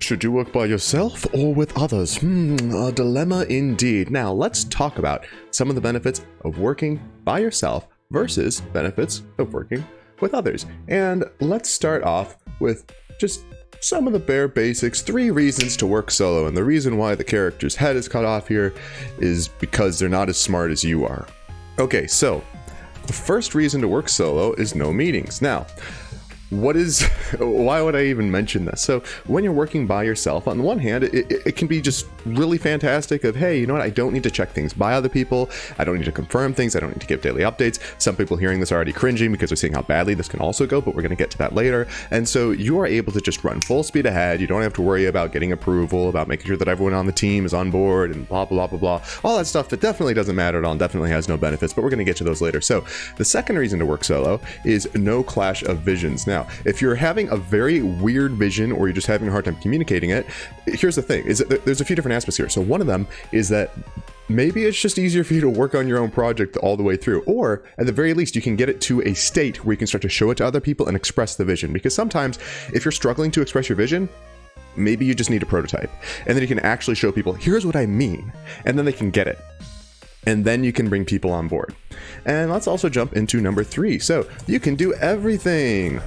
Should you work by yourself or with others? A dilemma indeed. Now, let's talk about some of the benefits of working by yourself versus benefits of working with others. And let's start off with just some of the bare basics, 3 reasons to work solo. And the reason why the character's head is cut off here is because they're not as smart as you are. Okay, so the first reason to work solo is no meetings. Now, why would I even mention this? So when you're working by yourself, on the one hand, it can be just really fantastic of, hey, you know what? I don't need to check things by other people. I don't need to confirm things. I don't need to give daily updates. Some people hearing this are already cringing because they're seeing how badly this can also go, but we're going to get to that later. And so you are able to just run full speed ahead. You don't have to worry about getting approval, about making sure that everyone on the team is on board and blah, blah, blah, blah, blah. All that stuff that definitely doesn't matter at all and definitely has no benefits, but we're going to get to those later. So the second reason to work solo is no clash of visions. Now, if you're having a very weird vision or you're just having a hard time communicating it, here's the thing, is that there's a few different aspects here. So one of them is that maybe it's just easier for you to work on your own project all the way through, or at the very least, you can get it to a state where you can start to show it to other people and express the vision. Because sometimes if you're struggling to express your vision, maybe you just need a prototype, and then you can actually show people, here's what I mean, and then they can get it. And then you can bring people on board. And let's also jump into number 3. So you can do everything.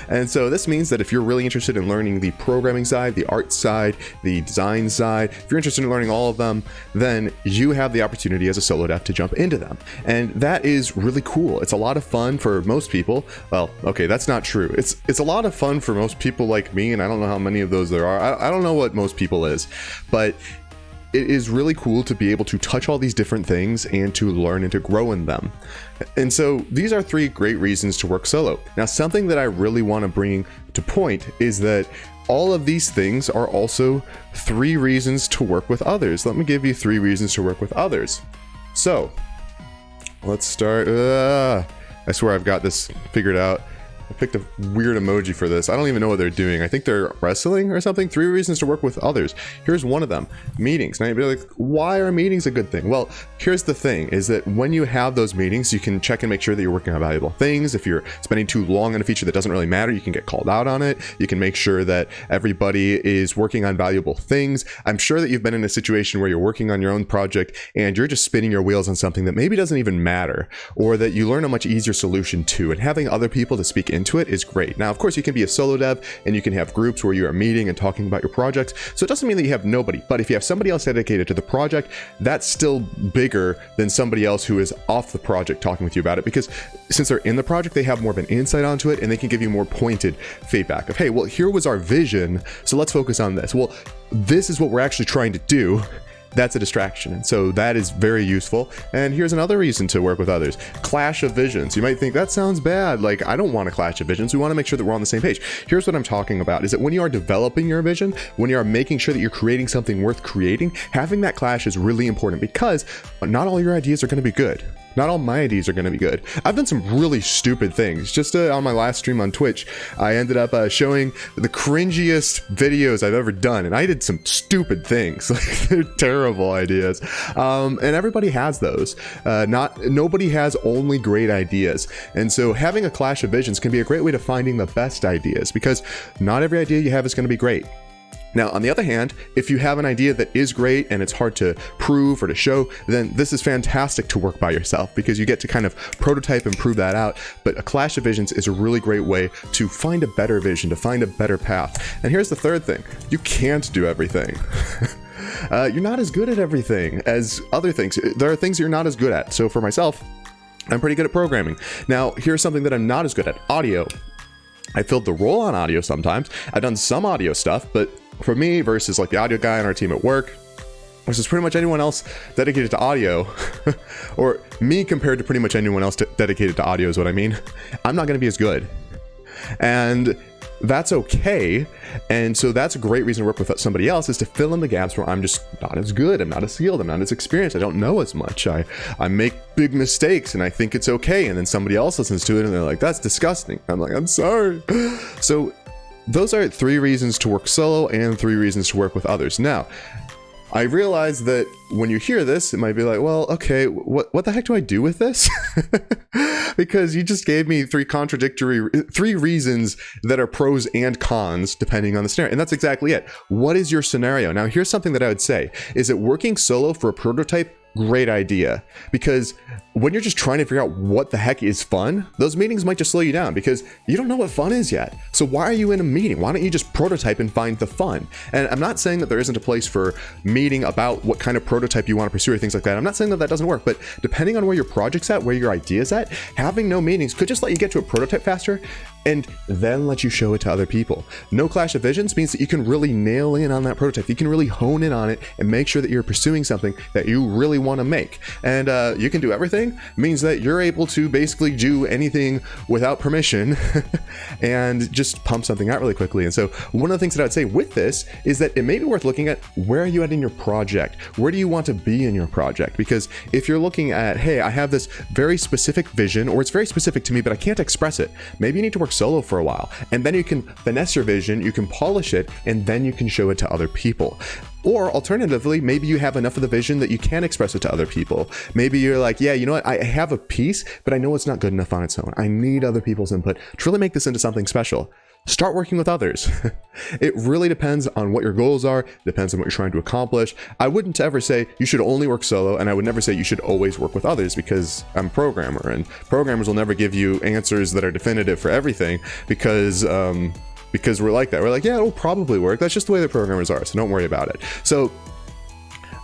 And so this means that if you're really interested in learning the programming side, the art side, the design side, if you're interested in learning all of them, then you have the opportunity as a solo dev to jump into them. And that is really cool. It's a lot of fun for most people. Well, okay, that's not true. It's a lot of fun for most people like me, and I don't know how many of those there are. I don't know what most people is, but it is really cool to be able to touch all these different things and to learn and to grow in them. And so these are 3 great reasons to work solo. Now, something that I really want to bring to point is that all of these things are also 3 reasons to work with others. Let me give you 3 reasons to work with others. So let's start. I swear I've got this figured out. I picked a weird emoji for this. I don't even know what they're doing. I think they're wrestling or something. 3 reasons to work with others. Here's one of them. Meetings. Now you'd be like, why are meetings a good thing? Well, here's the thing, is that when you have those meetings, you can check and make sure that you're working on valuable things. If you're spending too long on a feature that doesn't really matter, you can get called out on it. You can make sure that everybody is working on valuable things. I'm sure that you've been in a situation where you're working on your own project and you're just spinning your wheels on something that maybe doesn't even matter, or that you learn a much easier solution to, and having other people to speak into it is great. Now, of course, you can be a solo dev and you can have groups where you are meeting and talking about your projects. So it doesn't mean that you have nobody, but if you have somebody else dedicated to the project, that's still bigger than somebody else who is off the project talking with you about it, because since they're in the project, they have more of an insight onto it and they can give you more pointed feedback of, hey, well, here was our vision, so let's focus on this. Well, this is what we're actually trying to do. That's a distraction. And so that is very useful. And here's another reason to work with others. Clash of visions. You might think that sounds bad. Like, I don't want a clash of visions. We want to make sure that we're on the same page. Here's what I'm talking about, is that when you are developing your vision, when you are making sure that you're creating something worth creating, having that clash is really important, because not all your ideas are going to be good. Not all my ideas are going to be good. I've done some really stupid things. Just on my last stream on Twitch, I ended up showing the cringiest videos I've ever done, and I did some stupid things. Like, they're terrible ideas, and everybody has those. Nobody has only great ideas, and so having a clash of visions can be a great way to finding the best ideas, because not every idea you have is going to be great. Now, on the other hand, if you have an idea that is great and it's hard to prove or to show, then this is fantastic to work by yourself, because you get to kind of prototype and prove that out. But a clash of visions is a really great way to find a better vision, to find a better path. And here's the third thing. You can't do everything. You're not as good at everything as other things. There are things you're not as good at. So for myself, I'm pretty good at programming. Now, here's something that I'm not as good at: audio. I filled the role on audio sometimes. I've done some audio stuff, but for me versus like the audio guy on our team at work versus pretty much anyone else dedicated to audio, or me compared to pretty much anyone else dedicated to audio is what I mean, I'm not going to be as good. And that's okay. And so that's a great reason to work with somebody else, is to fill in the gaps where I'm just not as good, I'm not as skilled, I'm not as experienced, I don't know as much, I make big mistakes and I think it's okay, and then somebody else listens to it and they're like, that's disgusting. I'm like, I'm sorry. So those are 3 reasons to work solo and 3 reasons to work with others. Now, I realize that when you hear this, it might be like, well, okay, what the heck do I do with this? Because you just gave me three reasons that are pros and cons depending on the scenario. And that's exactly it. What is your scenario? Now, here's something that I would say is that working solo for a prototype, great idea, because when you're just trying to figure out what the heck is fun, those meetings might just slow you down because you don't know what fun is yet. So why are you in a meeting? Why don't you just prototype and find the fun? And I'm not saying that there isn't a place for meeting about what kind of prototype you want to pursue or things like that. I'm not saying that that doesn't work, but depending on where your project's at, where your idea's at, having no meetings could just let you get to a prototype faster and then let you show it to other people. No clash of visions means that you can really nail in on that prototype. You can really hone in on it and make sure that you're pursuing something that you really want to make. And you can do everything means that you're able to basically do anything without permission and just pump something out really quickly. And so one of the things that I'd say with this is that it may be worth looking at, where are you at in your project? Where do you want to be in your project? Because if you're looking at, hey, I have this very specific vision, or it's very specific to me, but I can't express it, maybe you need to work solo for a while, and then you can finesse your vision, you can polish it, and then you can show it to other people. Or alternatively, maybe you have enough of the vision that you can express it to other people. Maybe you're like, yeah, you know what? I have a piece, but I know it's not good enough on its own. I need other people's input to really make this into something special. Start working with others. It really depends on what your goals are, depends on what you're trying to accomplish. I wouldn't ever say you should only work solo, and I would never say you should always work with others, because I'm a programmer, and programmers will never give you answers that are definitive for everything, because we're like that. We're like, yeah, it'll probably work. That's just the way that programmers are, so don't worry about it. So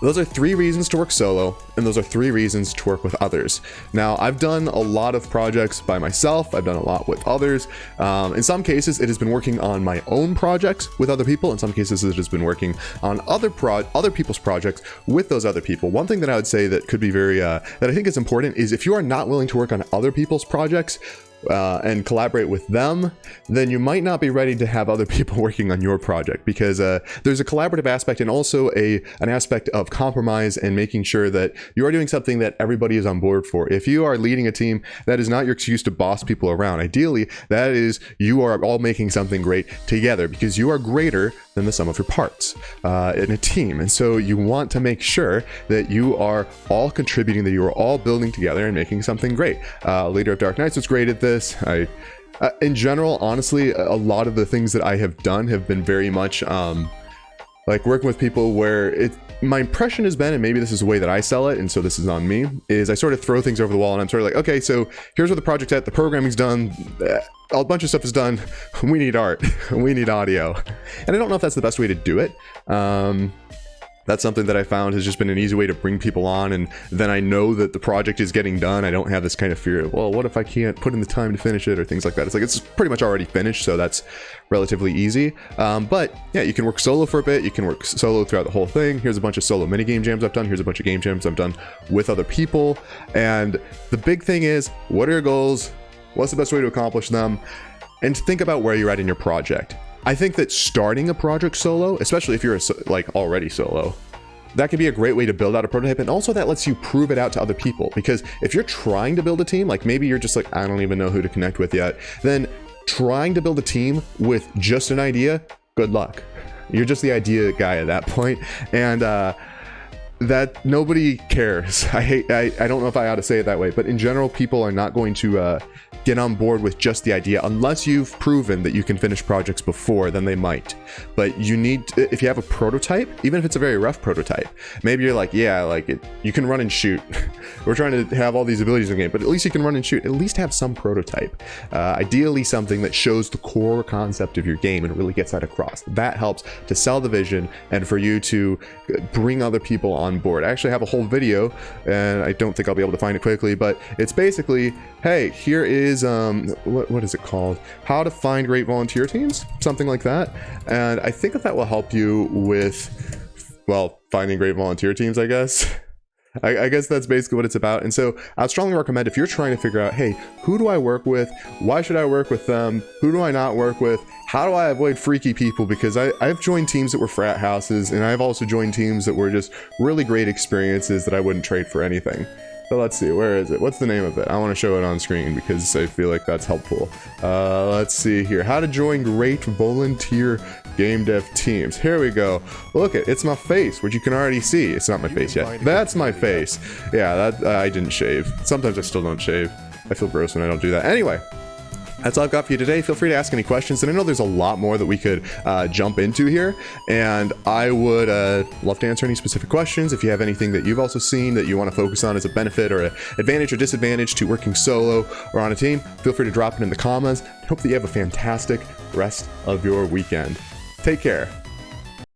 those are 3 reasons to work solo, and those are 3 reasons to work with others. Now, I've done a lot of projects by myself. I've done a lot with others. In some cases, it has been working on my own projects with other people. In some cases, it has been working on other people's projects with those other people. One thing that I would say that could be that I think is important is, if you are not willing to work on other people's projects, and collaborate with them, then you might not be ready to have other people working on your project, because there's a collaborative aspect and also an aspect of compromise and making sure that you are doing something that everybody is on board for. If you are leading a team, that is not your excuse to boss people around. Ideally, that is, you are all making something great together, because you are greater than the sum of your parts in a team. And so you want to make sure that you are all contributing, that you are all building together and making something great. Leader of Dark Knights was great at this. In general, honestly, a lot of the things that I have done have been very much like working with people where my impression has been, and maybe this is the way that I sell it, and so this is on me, is I sort of throw things over the wall, and I'm sort of like, okay, so here's where the project's at, the programming's done, a bunch of stuff is done, we need art, we need audio. And I don't know if that's the best way to do it. That's something that I found has just been an easy way to bring people on, and then I know that the project is getting done. I don't have this kind of fear of, well, what if I can't put in the time to finish it, or things like that. It's like, it's pretty much already finished, so that's relatively easy. But yeah, you can work solo for a bit, you can work solo throughout the whole thing. Here's a bunch of solo mini game jams I've done, here's a bunch of game jams I've done with other people. And the big thing is, what are your goals? What's the best way to accomplish them? And think about where you're at in your project. I think that starting a project solo, especially if you're already solo, that can be a great way to build out a prototype, and also that lets you prove it out to other people. Because if you're trying to build a team, like maybe you're just like, I don't even know who to connect with yet, then trying to build a team with just an idea, good luck. You're just the idea guy at that point, and that nobody cares. I don't know if I ought to say it that way, but in general, people are not going to get on board with just the idea unless you've proven that you can finish projects before. Then they might. But you need, if you have a prototype, even if it's a very rough prototype, maybe you're like, yeah, like you can run and shoot. We're trying to have all these abilities in the game, but at least you can run and shoot. At least have some prototype. Ideally something that shows the core concept of your game and really gets that across. That helps to sell the vision and for you to bring other people on board. I actually have a whole video, and I don't think I'll be able to find it quickly, but it's basically, hey, here is what is it called? How to find great volunteer teams, something like that. And I think that will help you with, well, finding great volunteer teams, I guess. I guess that's basically what it's about. And so I strongly recommend, if you're trying to figure out, hey, who do I work with? Why should I work with them? Who do I not work with? How do I avoid freaky people? Because I've joined teams that were frat houses, and I've also joined teams that were just really great experiences that I wouldn't trade for anything. So let's see, where is it? What's the name of it? I want to show it on screen because I feel like that's helpful. Let's see here. How to join great volunteer Game dev teams. Here we go. Look, it's my face, which you can already see. It's not my face yet. That's my face. Yeah, that I didn't shave. Sometimes I still don't shave. I feel gross when I don't do that. Anyway, that's all I've got for you today. Feel free to ask any questions, and I know there's a lot more that we could jump into here, and I would love to answer any specific questions. If you have anything that you've also seen that you want to focus on as a benefit or an advantage or disadvantage to working solo or on a team, feel free to drop it in the comments. I hope that you have a fantastic rest of your weekend. Take care.